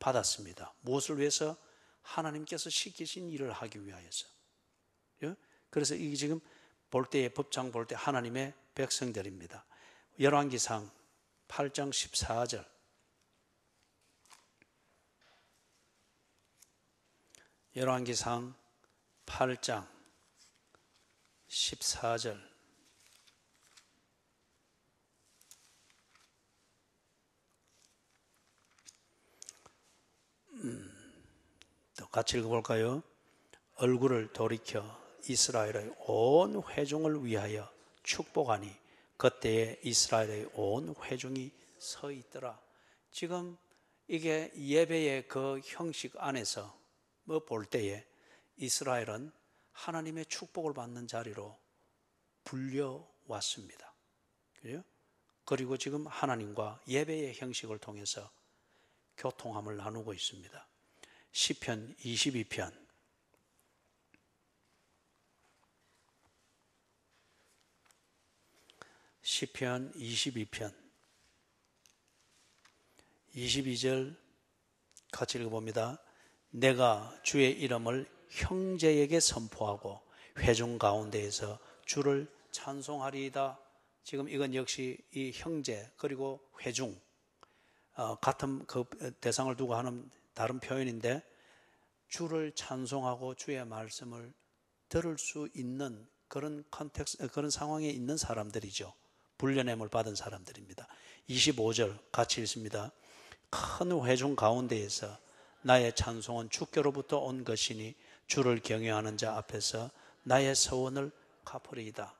받았습니다. 무엇을 위해서? 하나님께서 시키신 일을 하기 위하여서. 그래서 이게 지금 볼 때의 법상 볼 때 하나님의 백성들입니다. 열왕기상 8장 14절. 열왕기상 8장 14절. 또 같이 읽어볼까요? 얼굴을 돌이켜 이스라엘의 온 회중을 위하여 축복하니 그때에 이스라엘의 온 회중이 서 있더라. 지금 이게 예배의 그 형식 안에서 볼 때에 이스라엘은 하나님의 축복을 받는 자리로 불려왔습니다. 그죠? 그리고 지금 하나님과 예배의 형식을 통해서 교통함을 나누고 있습니다. 시편 22편 22절 같이 읽어봅니다. 내가 주의 이름을 형제에게 선포하고 회중 가운데에서 주를 찬송하리이다. 지금 이건 역시 이 형제 그리고 회중 같은 그 대상을 두고 하는 다른 표현인데, 주를 찬송하고 주의 말씀을 들을 수 있는 그런 컨텍스트, 그런 상황에 있는 사람들이죠. 불려냄을 받은 사람들입니다. 25절 같이 읽습니다. 큰 회중 가운데에서 나의 찬송은 주께로부터 온 것이니 주를 경외하는 자 앞에서 나의 서원을 갚으리이다.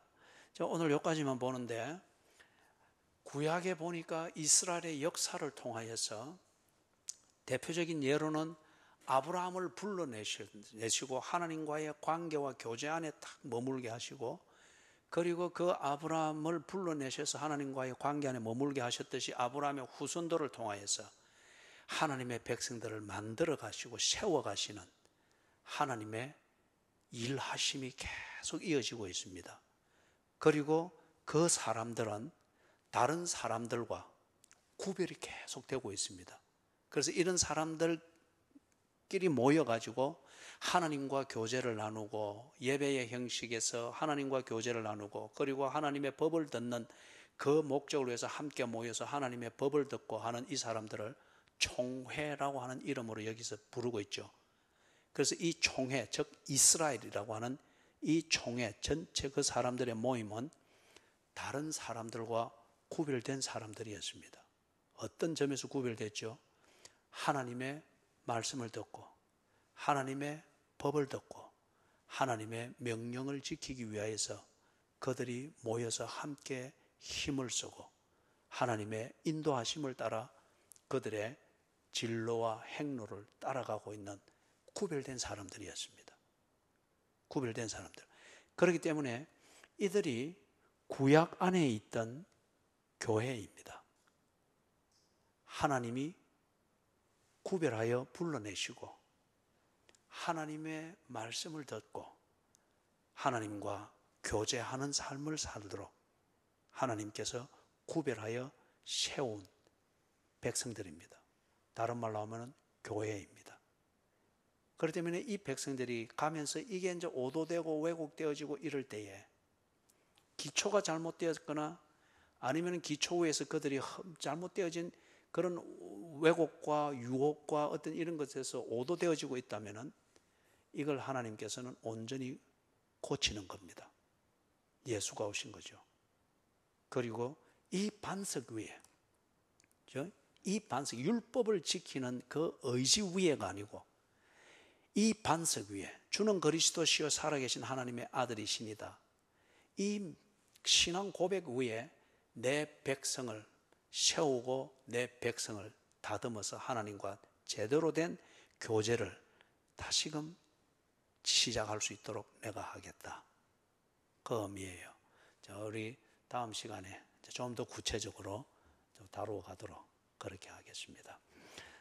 오늘 여기까지만 보는데, 구약에 보니까 이스라엘의 역사를 통하여서 대표적인 예로는 아브라함을 불러내시고 하나님과의 관계와 교제 안에 딱 머물게 하시고, 그리고 그 아브라함을 불러내셔서 하나님과의 관계 안에 머물게 하셨듯이 아브라함의 후손들을 통하여서 하나님의 백성들을 만들어 가시고 세워 가시는 하나님의 일하심이 계속 이어지고 있습니다. 그리고 그 사람들은 다른 사람들과 구별이 계속 되고 있습니다. 그래서 이런 사람들끼리 모여가지고 하나님과 교제를 나누고, 예배의 형식에서 하나님과 교제를 나누고, 그리고 하나님의 법을 듣는 그 목적을 위해서 함께 모여서 하나님의 법을 듣고 하는 이 사람들을 총회라고 하는 이름으로 여기서 부르고 있죠. 그래서 이 총회, 즉 이스라엘이라고 하는 이 총회 전체 그 사람들의 모임은 다른 사람들과 구별된 사람들이었습니다. 어떤 점에서 구별됐죠? 하나님의 말씀을 듣고 하나님의 법을 듣고 하나님의 명령을 지키기 위하여서 그들이 모여서 함께 힘을 쓰고 하나님의 인도하심을 따라 그들의 진로와 행로를 따라가고 있는 구별된 사람들이었습니다. 구별된 사람들. 그렇기 때문에 이들이 구약 안에 있던 교회입니다. 하나님이 구별하여 불러내시고 하나님의 말씀을 듣고 하나님과 교제하는 삶을 살도록 하나님께서 구별하여 세운 백성들입니다. 다른 말로 하면 교회입니다. 그렇기 때문에 이 백성들이 가면서 이게 이제 오도되고 왜곡되어지고 이럴 때에 기초가 잘못되었거나 아니면 기초 위에서 그들이 잘못되어진 그런 왜곡과 유혹과 어떤 이런 것에서 오도되어지고 있다면 이걸 하나님께서는 온전히 고치는 겁니다. 예수가 오신 거죠. 그리고 이 반석 위에, 이 반석, 율법을 지키는 그 의지 위에가 아니고 이 반석 위에 주는 그리스도시요 살아계신 하나님의 아들이시니다. 이 신앙 고백 위에 내 백성을 세우고 내 백성을 다듬어서 하나님과 제대로 된 교제를 다시금 시작할 수 있도록 내가 하겠다. 그 의미예요. 자, 우리 다음 시간에 좀 더 구체적으로 다루어 가도록 그렇게 하겠습니다.